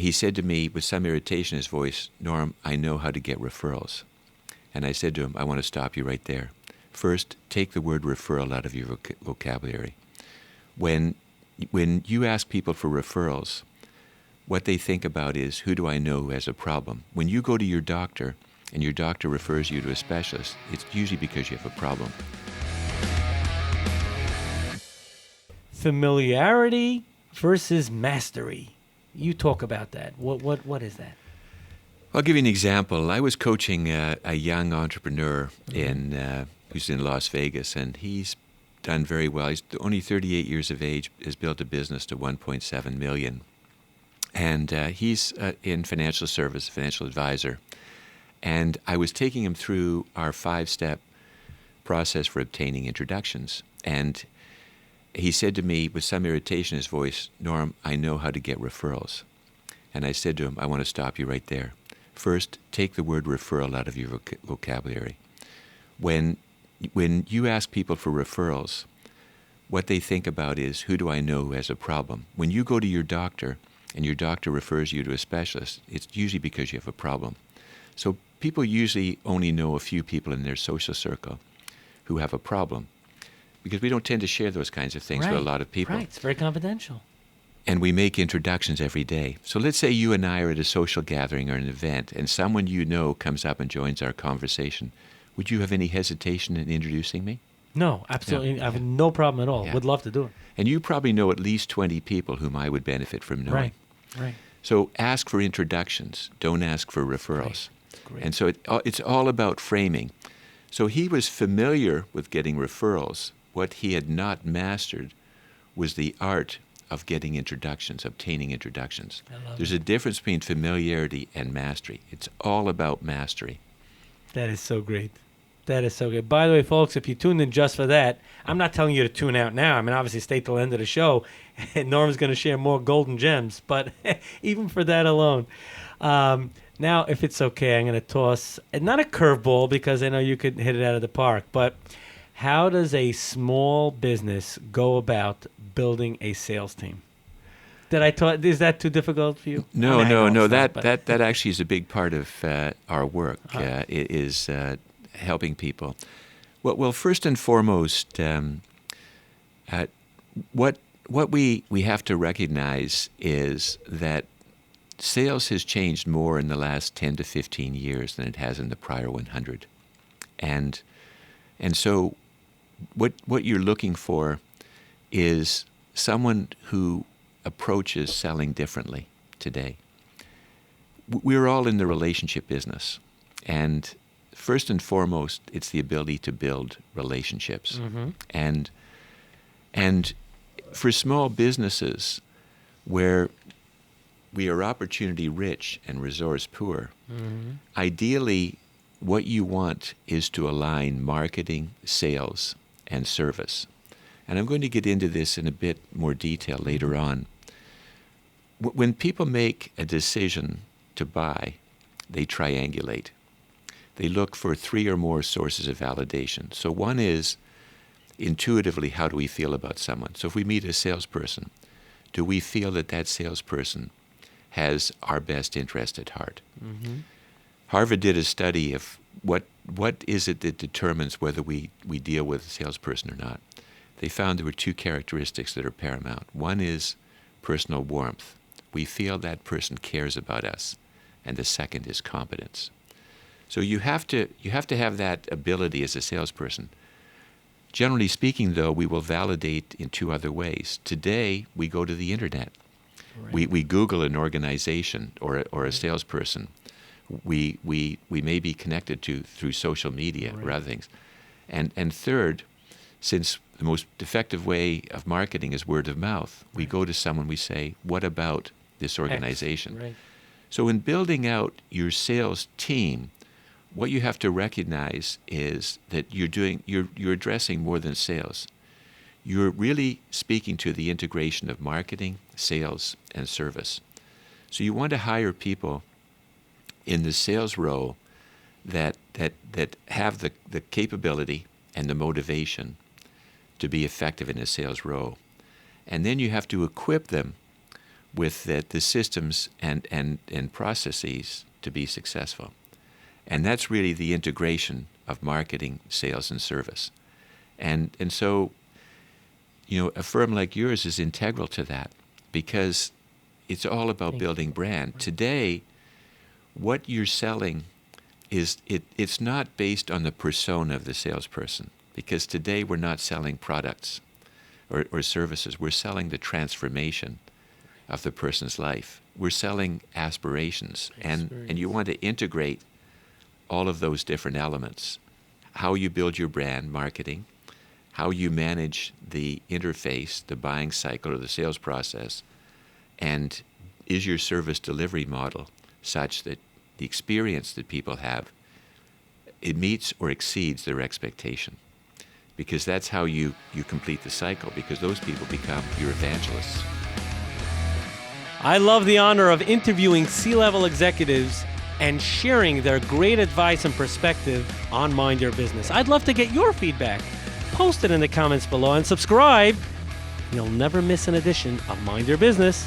he said to me with some irritation in his voice, "Norm, I know how to get referrals." And I said to him, "I want to stop you right there. First, take the word referral out of your vocabulary. When you ask people for referrals, what they think about is, who do I know who has a problem? When you go to your doctor and your doctor refers you to a specialist, it's usually because you have a problem." Familiarity versus mastery. You talk about that. What is that? I'll give you an example. I was coaching a young entrepreneur who's in Las Vegas, and he's done very well. He's only 38 years of age, has built a business to 1.7 million. And he's in financial service, financial advisor. And I was taking him through our 5-step process for obtaining introductions. And he said to me with some irritation in his voice, "Norm, I know how to get referrals." And I said to him, "I want to stop you right there. First, take the word referral out of your vocabulary. When you ask people for referrals, what they think about is, who do I know who has a problem? When you go to your doctor and your doctor refers you to a specialist, it's usually because you have a problem. So people usually only know a few people in their social circle who have a problem, because we don't tend to share those kinds of things with a lot of people. Right, it's very confidential. And we make introductions every day. So let's say you and I are at a social gathering or an event, and someone you know comes up and joins our conversation. Would you have any hesitation in introducing me? No, absolutely. I have no problem at all. Yeah. Would love to do it. And you probably know at least 20 people whom I would benefit from knowing. Right. So ask for introductions. Don't ask for referrals. Great. And so it's all about framing. So he was familiar with getting referrals. What he had not mastered was the art of getting introductions, obtaining introductions. There's a difference between familiarity and mastery. It's all about mastery. That is so great. That is so good. By the way, folks, if you tuned in just for that, I'm not telling you to tune out now. I mean, obviously, stay till the end of the show. Norm's going to share more golden gems, but even for that alone. Now, if it's okay, I'm going to toss, not a curveball, because I know you could hit it out of the park, but how does a small business go about building a sales team? Is that too difficult for you? No. That actually is a big part of our work. Is helping people. Well, first and foremost, what we have to recognize is that sales has changed more in the last 10 to 15 years than it has in the prior 100, and so what you're looking for is someone who approaches selling differently today. We're all in the relationship business, and first and foremost, it's the ability to build relationships. Mm-hmm. And for small businesses where we are opportunity rich and resource poor, Mm-hmm. ideally what you want is to align marketing, sales, and service. And I'm going to get into this in a bit more detail later on. When people make a decision to buy, they triangulate. They look for 3 or more sources of validation. So one is intuitively, how do we feel about someone? So if we meet a salesperson, do we feel that that salesperson has our best interest at heart? Mm-hmm. Harvard did a study of what is it that determines whether we deal with a salesperson or not. They found there were 2 characteristics that are paramount. One is personal warmth. We feel that person cares about us. And the second is competence. So you have to have that ability as a salesperson. Generally speaking, though, we will validate in 2 other ways. Today, we go to the internet. Right. We Google an organization or a salesperson. We may be connected to through social media or other things. And third, since the most effective way of marketing is word of mouth, we go to someone, we say, what about this organization? Right. So in building out your sales team, what you have to recognize is that you're addressing more than sales. You're really speaking to the integration of marketing, sales, and service. So you want to hire people in the sales role that have the capability and the motivation to be effective in a sales role. And then you have to equip them with the systems and processes to be successful. And that's really the integration of marketing, sales, and service. And so, a firm like yours is integral to that, because it's all about building brand. Today, what you're selling it's not based on the persona of the salesperson, because today we're not selling products or services. We're selling the transformation of the person's life. We're selling aspirations. And you want to integrate all of those different elements. How you build your brand, marketing, how you manage the interface, the buying cycle or the sales process, and is your service delivery model such that the experience that people have, it meets or exceeds their expectation. Because that's how you complete the cycle, because those people become your evangelists. I love the honor of interviewing C-level executives and sharing their great advice and perspective on Mind Your Business. I'd love to get your feedback. Post it in the comments below and subscribe. You'll never miss an edition of Mind Your Business.